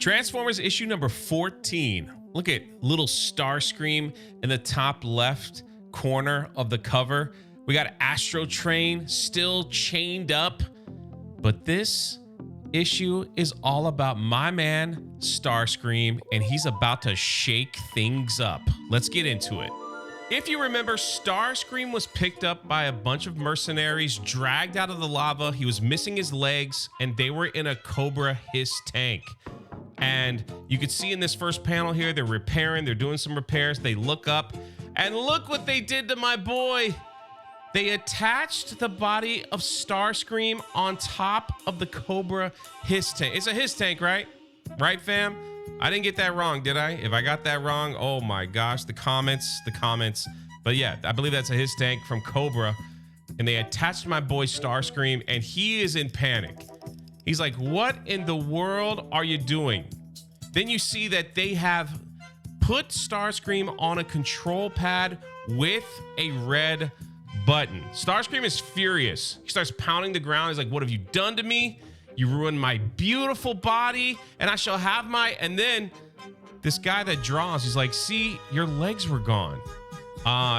Transformers issue number 14. Look at little Starscream in the top left corner of the cover. We got Astrotrain still chained up. But this issue is all about my man, Starscream, and he's about to shake things up. Let's get into it. If you remember, Starscream was picked up by a bunch of mercenaries, dragged out of the lava. He was missing his legs, and they were in a Cobra Hiss tank. And you could see in this first panel here, they're doing some repairs. They look up, and look what they did to my boy. They attached the body of Starscream on top of the Cobra Hiss tank. It's a Hiss tank, right? Right, fam? I didn't get that wrong, did I? If I got that wrong, oh my gosh, the comments. But yeah, I believe that's a Hiss tank from Cobra. And they attached my boy Starscream, and he is in panic. He's like, what in the world are you doing? Then you see that they have put Starscream on a control pad with a red button. Starscream is furious. He starts pounding the ground. He's like, what have you done to me? You ruined my beautiful body, and I shall have my... And then this guy that draws, he's like, see, your legs were gone.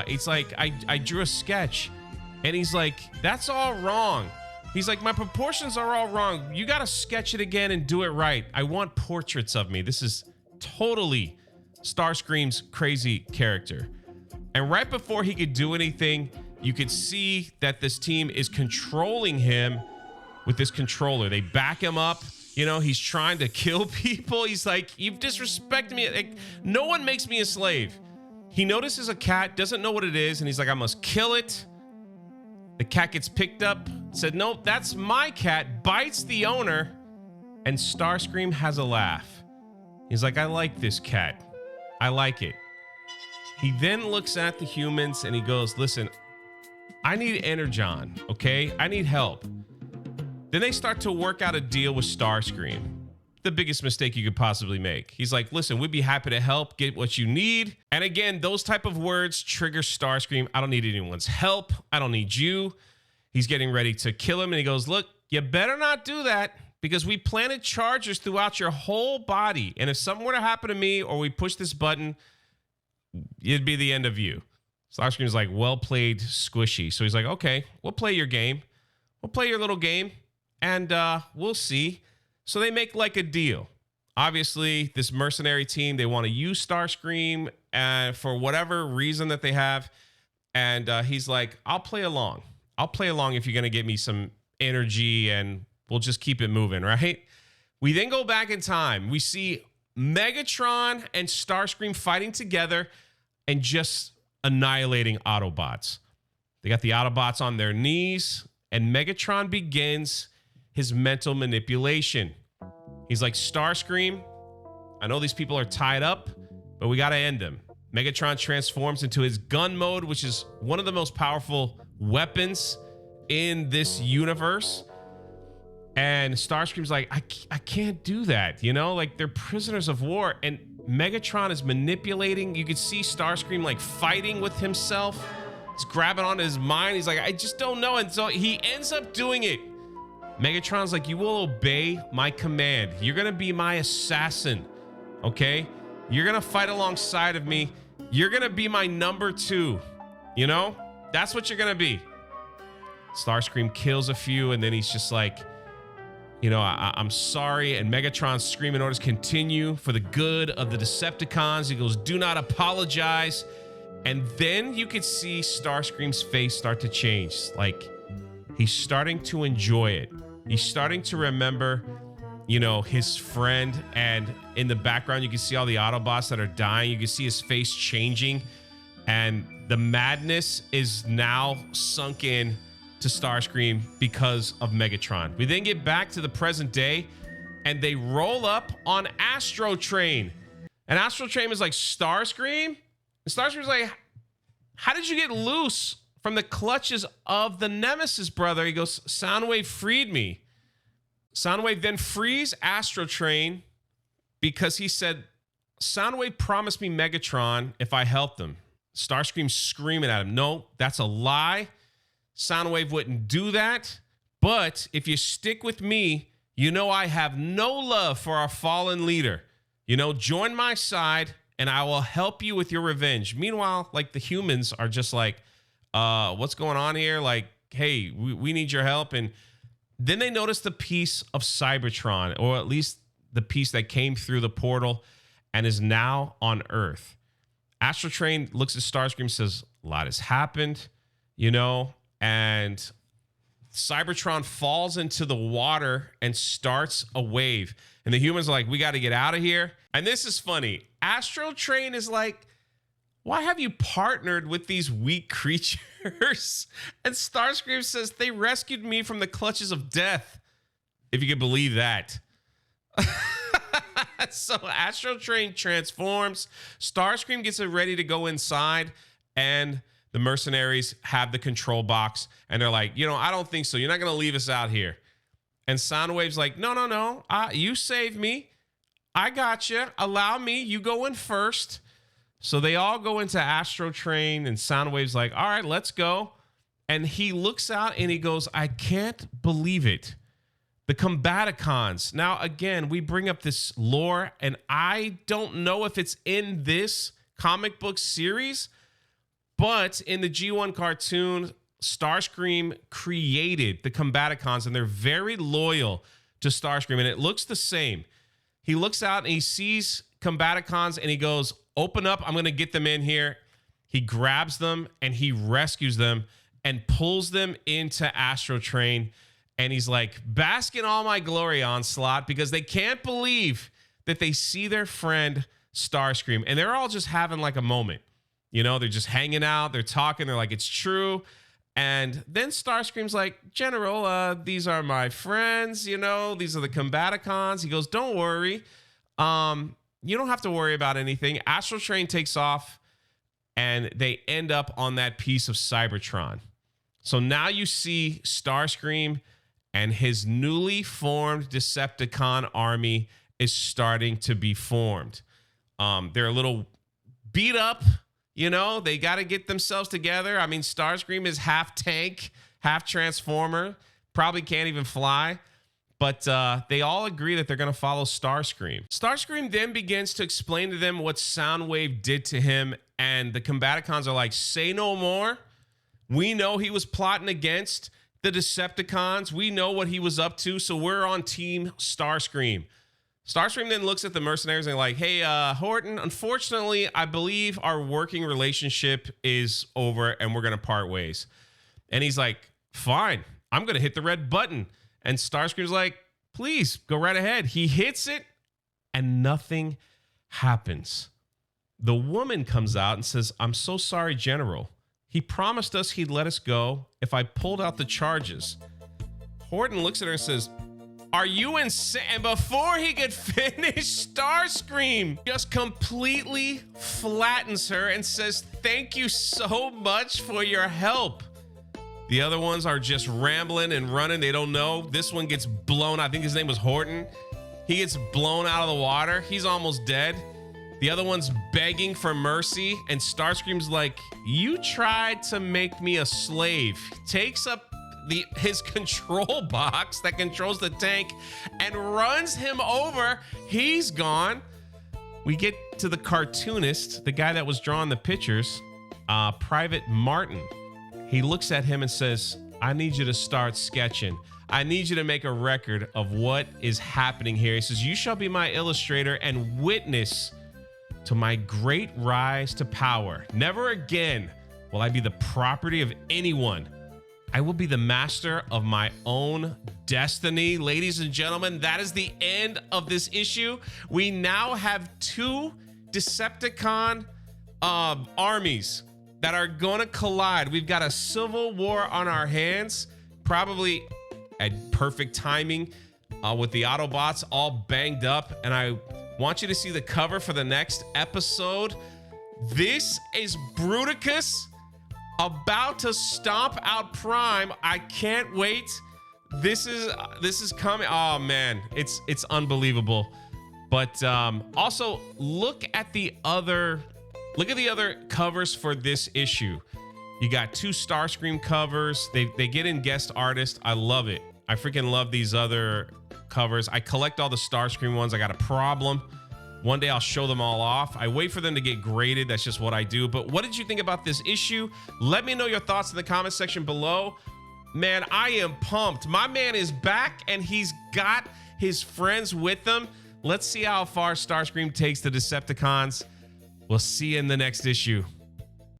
It's like, I drew a sketch. And he's like, that's all wrong. He's like, my proportions are all wrong. You got to sketch it again and do it right. I want portraits of me. This is totally Starscream's crazy character. And right before he could do anything, you could see that this team is controlling him with this controller. They back him up. You know, he's trying to kill people. He's like, you've disrespected me. Like, no one makes me a slave. He notices a cat, doesn't know what it is, and he's like, I must kill it. The cat gets picked up, said, no, that's my cat, bites the owner, and Starscream has a laugh. He's like, I like this cat. I like it. He then looks at the humans and he goes, listen, I need Energon, okay? I need help. Then they start to work out a deal with Starscream. The biggest mistake you could possibly make. He's like, listen, we'd be happy to help, get what you need. And again, those type of words trigger Starscream. I don't need anyone's help. I don't need you. He's getting ready to kill him. And he goes, look, you better not do that because we planted charges throughout your whole body. And if something were to happen to me or we push this button, it'd be the end of you. Starscream's like, well played, squishy. So he's like, okay, we'll play your game. We'll play your little game and we'll see. So they make like a deal. Obviously, this mercenary team, they want to use Starscream for whatever reason that they have. And he's like, I'll play along. I'll play along if you're going to give me some energy and we'll just keep it moving, right? We then go back in time. We see Megatron and Starscream fighting together and just annihilating Autobots. They got the Autobots on their knees and Megatron begins his mental manipulation. He's like, Starscream, I know these people are tied up, but we got to end them. Megatron transforms into his gun mode, which is one of the most powerful weapons in this universe. And Starscream's like, I can't do that. You know, like they're prisoners of war. And Megatron is manipulating. You can see Starscream like fighting with himself. He's grabbing onto his mind. He's like, I just don't know. And so he ends up doing it. Megatron's like, you will obey my command. You're going to be my assassin, okay? You're going to fight alongside of me. You're going to be my number 2, you know? That's what you're going to be. Starscream kills a few, and then he's just like, you know, I'm sorry. And Megatron's screaming orders continue for the good of the Decepticons. He goes, do not apologize. And then you could see Starscream's face start to change. Like, he's starting to enjoy it. He's starting to remember, you know, his friend. And in the background, you can see all the Autobots that are dying. You can see his face changing. And the madness is now sunk in to Starscream because of Megatron. We then get back to the present day, and they roll up on Astrotrain. And Astrotrain is like, Starscream? And Starscream's like, how did you get loose from the clutches of the Nemesis, brother? He goes, Soundwave freed me. Soundwave then frees Astrotrain because he said, Soundwave promised me Megatron if I helped him. Starscream's screaming at him, no, that's a lie. Soundwave wouldn't do that. But if you stick with me, You know, I have no love for our fallen leader. You know, join my side and I will help you with your revenge. Meanwhile, like the humans are just like, what's going on here? Like, hey, we need your help. And then they notice the piece of Cybertron, or at least the piece that came through the portal and is now on Earth. Astrotrain looks at Starscream, says, a lot has happened, you know, and Cybertron falls into the water and starts a wave. And the humans are like, we got to get out of here. And this is funny. Astrotrain is like, why have you partnered with these weak creatures? And Starscream says, they rescued me from the clutches of death. If you can believe that. So Astrotrain transforms. Starscream gets it ready to go inside. And the mercenaries have the control box. And they're like, you know, I don't think so. You're not going to leave us out here. And Soundwave's like, no. You saved me. I got you. Allow me. You go in first. So they all go into Astrotrain, and Soundwave's like, all right, let's go. And he looks out and he goes, I can't believe it. The Combaticons. Now, again, we bring up this lore, and I don't know if it's in this comic book series, but in the G1 cartoon, Starscream created the Combaticons, and they're very loyal to Starscream, and it looks the same. He looks out and he sees Combaticons, and he goes, open up, I'm going to get them in here. He grabs them, and he rescues them and pulls them into Astrotrain. And he's like, bask in all my glory, Onslaught, because they can't believe that they see their friend Starscream. And they're all just having like a moment. You know, they're just hanging out. They're talking. They're like, it's true. And then Starscream's like, General, these are my friends. You know, these are the Combaticons. He goes, don't worry. You don't have to worry about anything. Astrotrain takes off, and they end up on that piece of Cybertron. So now you see Starscream and his newly formed Decepticon army is starting to be formed. They're a little beat up, you know, they got to get themselves together. I mean, Starscream is half tank, half transformer, probably can't even fly. But they all agree that they're going to follow Starscream. Starscream then begins to explain to them what Soundwave did to him. And the Combaticons are like, say no more. We know he was plotting against the Decepticons. We know what he was up to. So we're on team Starscream. Starscream then looks at the mercenaries and like, hey, Horton, unfortunately, I believe our working relationship is over and we're going to part ways. And he's like, fine, I'm going to hit the red button. And Starscream's like, please, go right ahead. He hits it, and nothing happens. The woman comes out and says, I'm so sorry, General. He promised us he'd let us go if I pulled out the charges. Horton looks at her and says, are you insane? And before he could finish, Starscream just completely flattens her and says, thank you so much for your help. The other ones are just rambling and running. They don't know. This one gets blown. I think his name was Horton. He gets blown out of the water. He's almost dead. The other one's begging for mercy. And Starscream's like, you tried to make me a slave. Takes up his control box that controls the tank and runs him over. He's gone. We get to the cartoonist, the guy that was drawing the pictures, Private Martin. He looks at him and says, I need you to start sketching. I need you to make a record of what is happening here. He says, you shall be my illustrator and witness to my great rise to power. Never again will I be the property of anyone. I will be the master of my own destiny. Ladies and gentlemen, that is the end of this issue. We now have two Decepticon armies that are gonna collide. We've got a civil war on our hands, probably at perfect timing with the Autobots all banged up. And I want you to see the cover for the next episode. This is Bruticus about to stomp out Prime. I can't wait. This is coming. Oh man, it's unbelievable. But also look at the other covers for this issue. You got two Starscream covers. They get in guest artists. I love it. I freaking love these other covers. I collect all the Starscream ones. I got a problem. One day I'll show them all off. I wait for them to get graded. That's just what I do. But what did you think about this issue? Let me know your thoughts in the comment section below. Man, I am pumped. My man is back and he's got his friends with him. Let's see how far Starscream takes the Decepticons. We'll see you in the next issue.